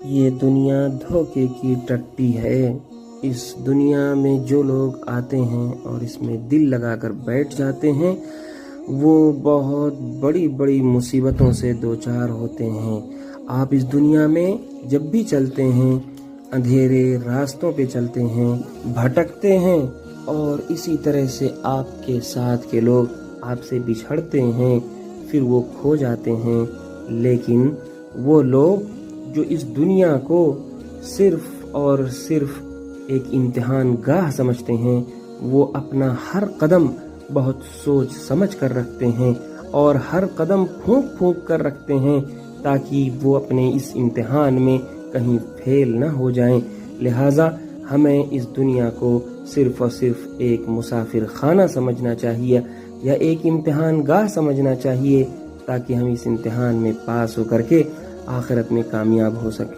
یہ دنیا دھوکے کی ٹٹی ہے۔ اس دنیا میں جو لوگ آتے ہیں اور اس میں دل لگا کر بیٹھ جاتے ہیں وہ بہت بڑی بڑی مصیبتوں سے دوچار ہوتے ہیں۔ آپ اس دنیا میں جب بھی چلتے ہیں اندھیرے راستوں پہ چلتے ہیں، بھٹکتے ہیں، اور اسی طرح سے آپ کے ساتھ کے لوگ آپ سے بچھڑتے ہیں، پھر وہ کھو جاتے ہیں۔ لیکن وہ لوگ جو اس دنیا کو صرف اور صرف ایک امتحان گاہ سمجھتے ہیں، وہ اپنا ہر قدم بہت سوچ سمجھ کر رکھتے ہیں اور ہر قدم پھونک پھونک کر رکھتے ہیں تاکہ وہ اپنے اس امتحان میں کہیں فیل نہ ہو جائیں۔ لہٰذا ہمیں اس دنیا کو صرف اور صرف ایک مسافر خانہ سمجھنا چاہیے یا ایک امتحان گاہ سمجھنا چاہیے تاکہ ہم اس امتحان میں پاس ہو کر کے آخرت میں کامیاب ہو سکیں۔